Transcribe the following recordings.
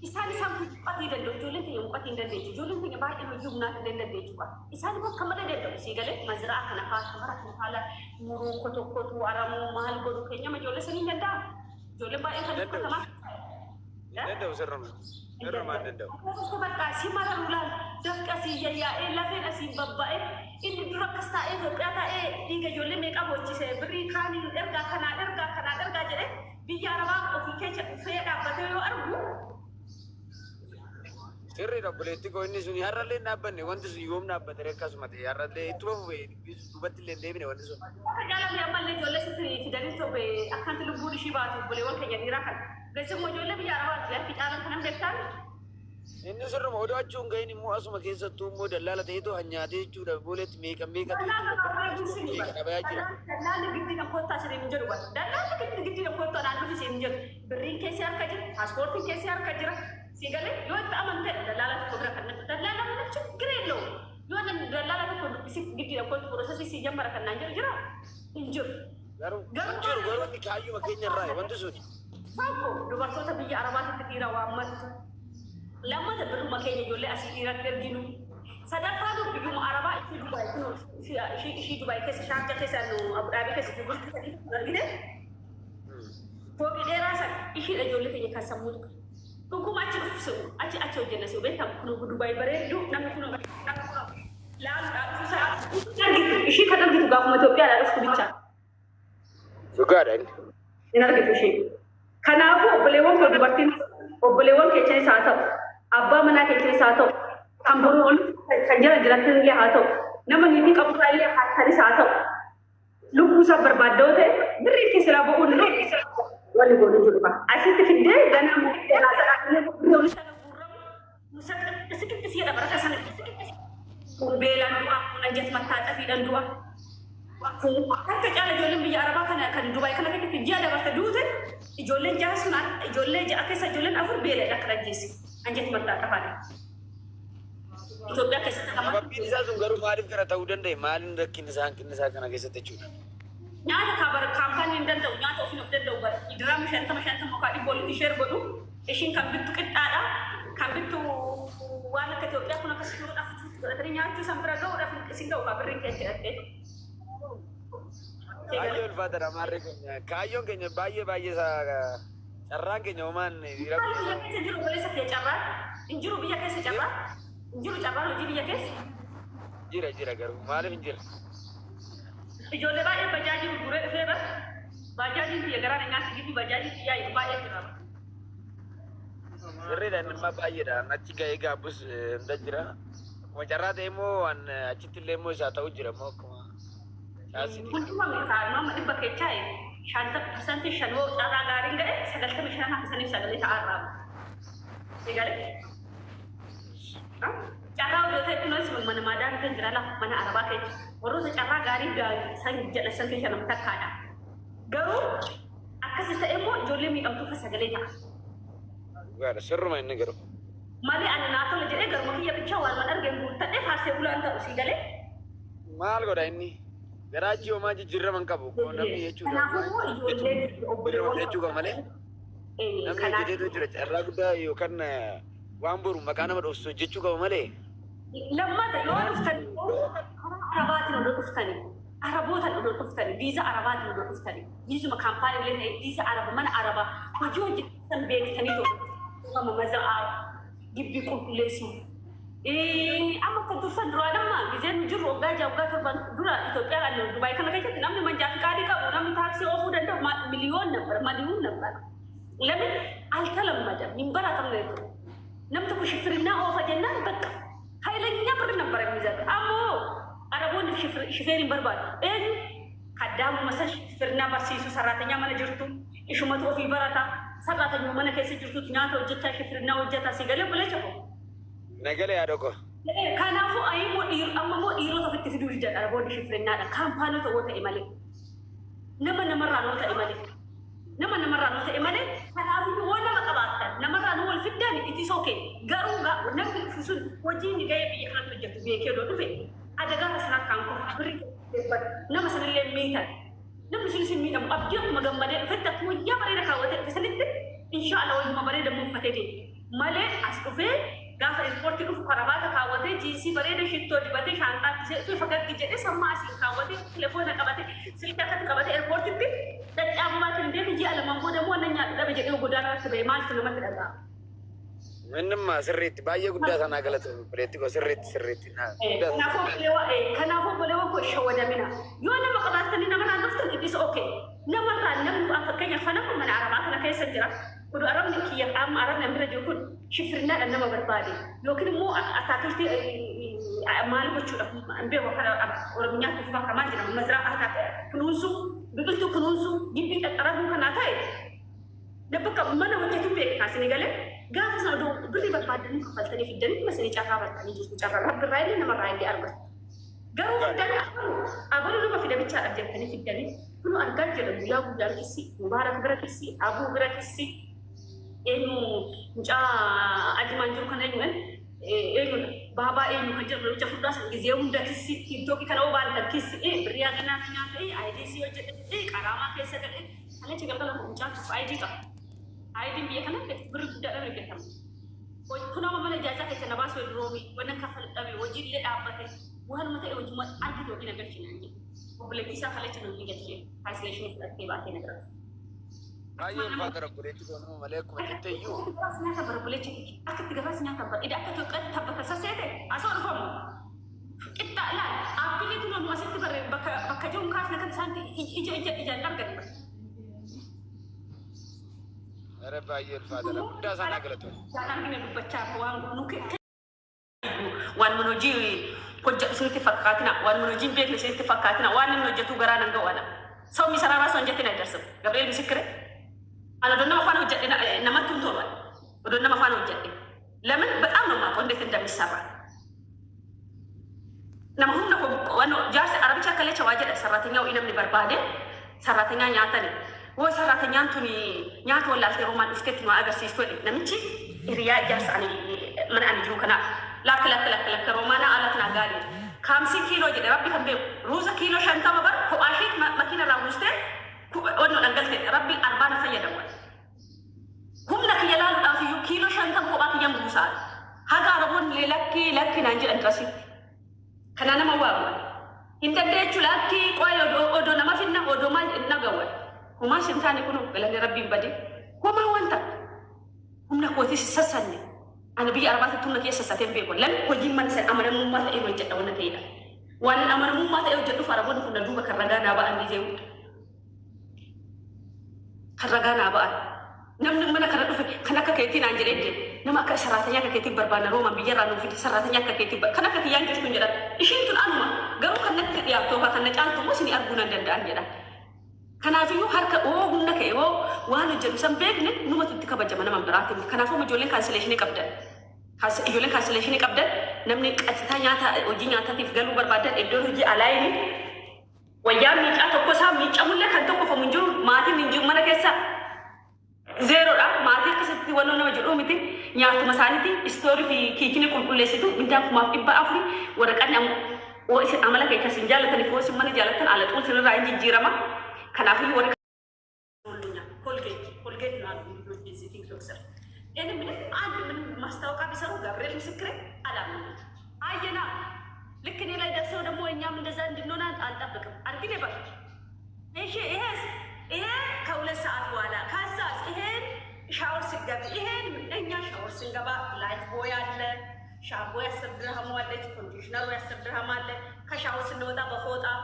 إسان قتي دندو جولين تي قتي دندو جولين تي بعد إنه جمنا دندو جوا إسان هو كمان دندو سيجله مزرعة كنا فاش مرة كنا فالا مرو كتو كتو أرامو مال بدو كينيا ما جولة سنين دندا جولة بعد إنه كتو كمان دندو سرّم ما دندو أنا بس كاسي مرة رولان دف كاسي يا إلا فين كاسي بابا إني درا كستا بياتا ديجا جولة ميك أبو تشي بري كاني إرجع جره بيجاروا وفي كيش في أبدا أرجو sirri dabaletti ko inni suni harralee naabbanne wanti sun yoom naabbatee akkasuma ta'e harralee ittuma fufee duubatti illee deebine wanti sun. Jaalalli ammallee ijoollee sitti fidanii tobe akkanti lubbuun ishii baatu obboleewwan keenya dhiiraa kan keessumoo ijoollee biyya arabaa yarki caalan kanan beektaan. Inni sirruma oduu achuun gahin immoo asuma keessattuu immoo dallaala ta'eetu hanyaatee jechuudha booletti meeqa dallaalli giddi kan kottaa sirrii hin jedhu dallaalli giddi kan kottaa naannoo ishee hin jedhu birriin keessi harka jira paaspoortiin keessi harka jira. Sigale yoo itti amante dalaala tokko bira kan dalaala mana ችግር የለው yoo dalaala tokko dubbisi giddi tokko prosesii si jammara kan naan jira injur garuu ni kaayyuma keenya irraa wanti suni faako dubartoota biyya arabaatti dhiira waammatu lammata birruma keenya ijoollee asii dhiiratti erginu sadaffaa biyyuma arabaa ishii dubaay kunuun ishii dubaay keessa shaarja keessa nu abudaabii keessa gurgurtu argite fooqi dheeraa san ishii ijoollee keenya kan sammuutu Hukum aci hojjenna si beekam kun Dubai bareedu namni kun ishii kan argitu gaafuma Itoophiyaa dhuftu bicha. Dhugaadhaan. Hin argitu ishii. Kanaafuu obboleewwan keessanis haa ta'u abbaa manaa keessanis haa ta'u kan buruun kan jiraatan illee haa ta'u nama niitii qaburraa illee haattanis haa ta'u lubbuu isaa barbaaddoo ta'e birrii keessa ba'uun illee wali godhu jiruudha. Asitti fiddee ganaa mukkee laasaa dhaqanii sikkitti si'a dabarata sana kun beelaan du'a kun ajjat mataa xafiidhaan du'a. Akka caala ijoolleen biyya arabaa kana kan Dubaay kana keessatti ji'a dabarte duute ijoolleen jaha sun ijoollee ja'a keessa ijoolleen afur beeladha kan ajjeesi ajjat mataa xafaadha. Itoophiyaa keessatti nama. Babbiin isaa sun garuu maaliif kana ta'uu danda'e maaliin rakkin isaa kana keessatti jechuudha. Nyaata kabar kaampaaniin danda'u nyaata ofiin of danda'u bara idiraama shantama mukaa dhibba walitti ishee godhu ishiin kan bittu qixxaadha kan bittu waan akka Itoophiyaa kun akkasii godhuudhaaf godhatanii nyaachuu san bira ga'uudhaaf isin ga'u birriin keessa jedhattee. Kaayyoon ulfaatadha maarree keenya kaayyoon keenya baay'ee carraan keenya homaan biyya keessa jiru waleessa kee carraan hin jiru biyya keessa carraan hin jiru carraan hojii biyya keessa. Jira garuu maaliif hin jira? Ijoollee baay'ee bajaajii gurguree dhufee bara bajaajii biyya garaa nyaatti giddu bajaajii biyyaa baay'ee jira. Sirriidha nama baay'eedha achi ga'ee gaabbus hunda jira. Akkuma carraa ta'e immoo waan achitti illee immoo isaa ta'u jira immoo akkuma shaasiti. Hunduma nama dhibba keechaa shanta persantii shanoo caalaa gaariin ga'e 95% ta'arraa. Egalee. Carraa hojii ta'e kunuunsi mana maadaan kan jira lafa mana arabaa keessa. Warroota carraa gaarii san jedha san keessa nama takkaadha. Garuu akkasis ta'e immoo ijoollee miidhamtuu kan sagalee ta'a. Gaara sirruma inni garuu. Malee ani naa tola jedhee garuma kiyya bichaa waan man argeen guuttadhee faarsee bulaan ta'u sii galee. Maal godha inni? Garaachi homaa jijjiiraman qabu. Namni jechuudha. Kanaafuu ijoollee obboleewwan jechuudha malee. Namni jedheetu jira carraa guddaa yookaan waan boru maqaa nama dhoofsu jechuu qaba malee. Lammata yoo dhuftan arabaatiin odoo dhuftanii arabootaan odoo dhuftanii viiza arabaatiin odoo dhuftanii viizuma kaampaanii illee ta'e viiza araba mana arabaa hojii hojjetan beektanii tokko maza'aa gibbii qulqulleessu. Amma kan tursan duraa nama gizeen jiru waggaa ja'a waggaa torban dura Itoophiyaa kan Dubaay kana keessatti namni manjaa fi kaadii qabu namni taaksii oofuu danda'u miliyoon nambara maliyuun nambara. Lamin altalammadan hin baratamne jechuudha. Namni tokko shifirinnaa oofa jennaan bakka. Hailanya birri nambara miizaan ammoo araboonni shifeeriin barbaadu eenyu kaddaamu masa shifirinnaa barsiisu sarraatanya mana jirtu ishumatu ofii barata sarraatanya mana keessa jirtutu nyaata hojjechaa shifirinnaa hojjetaa si galee bulee chako. Nagalee yaa dhoko. Kanaafuu ayimmoo amma moo dhiirota ofitti fiduu jedha araboonni shifirinnaadha kaampaanota yoo ta'e malee namarraa noo ta'e malee. Nama namarraa nuu ta'e malee kanaafuu waan nama qabaatan namarraa nuu wal fiddaan itti sookee garuu namni sun hojiin gahee biyya kanatti hojjetu beekee doo dhufe adagaa kasanaa kan qofa birrii nama sanillee miidhan namni sunis hin miidhamu abdii akkuma gammadee dhufetti akkuma wayyaa bareeda kaawwatee dhufe sanitti inshaalla wayyuma bareeda muuffatee deema مالي أسكوفي قاف إسبورتي كوف كرامات كاوتي جيسي بريد شيتو دبتي شانتا في فقط جدي سمع أسيل كاوتي تلفون كاوتي سلكة كاوتي إسبورتي تي تجي أبو ما تندي تجي على مامبودا مو نيا لا بيجي يقودانا تبي مال كلمة تلقى منما سريت باية قدّا أنا قلت بريتكو سريت كنافو بلوا كو شو دمنا يوانا ما قدرتني نمنا نفتن إديس أوكي نمر نمو أفكار فانا من عرباتنا كيس جرا كدو أرمني كي أم أرمني أمبرا جوكون شفرنا أنما بربادي لكن مو أتاكلتي مال بتشوف أمبي وفلا ورميات تفاح كمان جنا مزرعة أتاك كنوزو بقولتو كنوزو جيبي أرادو كناتاي دبكة mana وجهتو بيك ناسني قاله قاف صادو بري بربادني كفلتني في الدنيا مسني جاكا برتني جوز جاكا رب الرايل نما رايل دي أربع قالوا في الدنيا أبغى لو ما في دبي تشا أبجتني في الدنيا كلو أرجع جل بيا بيا كيسي مبارك برا كيسي أبو برا كيسي إنه جا أجمع جرو كنا يوم إنه بابا إنه كجر لو جفوا داس إزيهم دا كيسي كيدو كي كانوا بان كيسي بريا كنا كنا أيدي سيو جد كرامة كيسة كده أنا cakap kalau hujan ID ka, ID biar kan beruk dah mereka tam. Kuna mana jasa kita nabas romi, mana kafal kami wajib le apa teh, bukan mata wajib mat arti tu kena bercina ni. Boleh kisah kalau cina ni kita translation seperti bahasa negara. Ayo father boleh tu kan malaikum kita you. Rasanya tak boleh cakap. Aku tiga rasanya tak boleh. Tidak aku kan tak boleh selesai deh. Asal form. Kita lah. Apa ni tu nama masih tu baka jom kas nak santi ija target. Bayer father dah sana kelatu. Jangan kena baca uang nukik. Wan menuju kojak sertifikatina, wan menuju biar sertifikatina, wan menuju tu garangan doana. So misalnya rasul jati nak dasar. Gabriel misikre. Ana donna mafano hujjate nama tuntoon donna mafano hujjate lamin በጣም ነው ማቆ እንዴት እንደሚሰራ ነምሁም ነው ወኖ ጃስ አረብቻ ከለች ዋጀደ ሰራተኛው ኢነም ሊበርባደ ሰራተኛ ኛተን ወይ ሰራተኛ አንቱኒ ኛት ወላልተ ሮማን እስከት ነው አገር ሲስቶ ነምቺ ሪያ ጃስ አኒ ምን አኒ ጁ ከና ላክ ሮማና አለትና ጋሊ 50 ኪሎ ጀደ ረቢ ከበ ሩዛ ኪሎ ሸንታ መበር ኮአሺት መኪና ራውስተ ونو نقلت ربي أربعة فيدوا هم لك يلال أفيو كيلو شنطة فوقك يوم بوسال هذا ربون لك نانجي أنترسي كنا أنا موارد إنت تريتشو لك قوي أدو نما فينا أدو ما نجوا هما شنطاني كنو بلاني ربي بدي هما وانت هم نقوتي سسني أنا بيجي أربعة تون لك يسساتين بيقول لم وجي من سن أمر مو ما تأيو جد وانا كيدا وانا أمر مو ما تأيو جد فاربون كنا دوبا كرجانا بقى نجيو كرجانا بقى نمن من كرجنا في كنا ككيتين عنجرين نما كسراتنيا ككيتين بربانا روما بيجرا نوفي سراتنيا ككيتين كنا كتيان جس كنجرا إيشين تون أنما قالوا كنا كتيا توبا كنا جانتو مسني أرجونا دندان جرا كنا فيو حركة هم نكى وانا جلسان بيجن نما تدك بجمعنا مبراتهم كنا فو مجولين كانسليشني كبدا يجولين كانسليشني كبدا نمني أتتانيا تا وجينيا تا تفقلوا بربادا إدورجي عليني ويام ميج أتوقع سام ميج أقول لك أنتوا كفمنجور ماتي منجور mana كيسا زيرو لا ماتي كسبتي وانا نوجرو متي نياتو مسانيتي ستوري في كيكيني كل سيتو بنتام ما في بافري وركاني وإيش عملك كي كسنجالة تلفوس من جالة على طول سنة رايني جيرما كان أفري ورك كولجيت نال فيزيتينغ كلوزر يعني من مستوى بيسرو غابريل مسكرة على من أينا لكن إلا إذا سوى دمو إنيام من دزان دينونا أنتبكم أركيني بقى إيه كولا ساعات والا كاساس إيه شاور سجابي إيه إنيا شاور سجابا لايت بويا له شابو يسبرها مالك كونديشنر يسبرها مالك كشاور سنودا بفوتا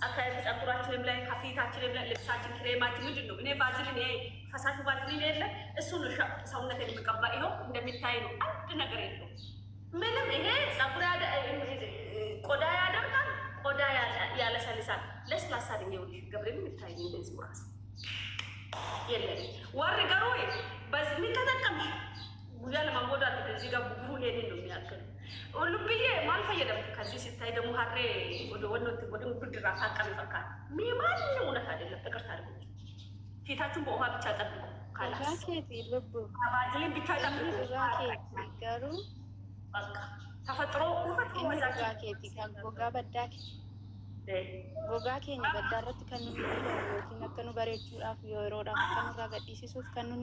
أكيد أقرأ تلملا كافيتا تلملا لبسات كريمات مجنون إني بازلين إيه فسات بازلين إيه لا السونو سونا كده مكبلا إيهو ندمي تاينو أنت نقرينه منهم إيه سافرة قدا يادم كان قدا يا لسان لس لسان يقول قبل من التاينين بزمراس يلا ورجعوه بس مين كذا كمش ويا لما مودا تجيجا بقوله هني نومي أكل ولبيه ما الفايدة دم كذي ستاي دم هاري ودوانو تبودم كدرا كامي فكان مي ما نونا هذا لا تكر ثارو في تاچو بوها بيچاتا خلاص راكيتي لبو أبازلين بيچاتا راكيتي كارو تفترو مزاج راكيتي كان بوغا بداك بوغا كيني بدارت كانو يوكي نكنو بريچو اف يورو دا كانو راغديسي سوف كانو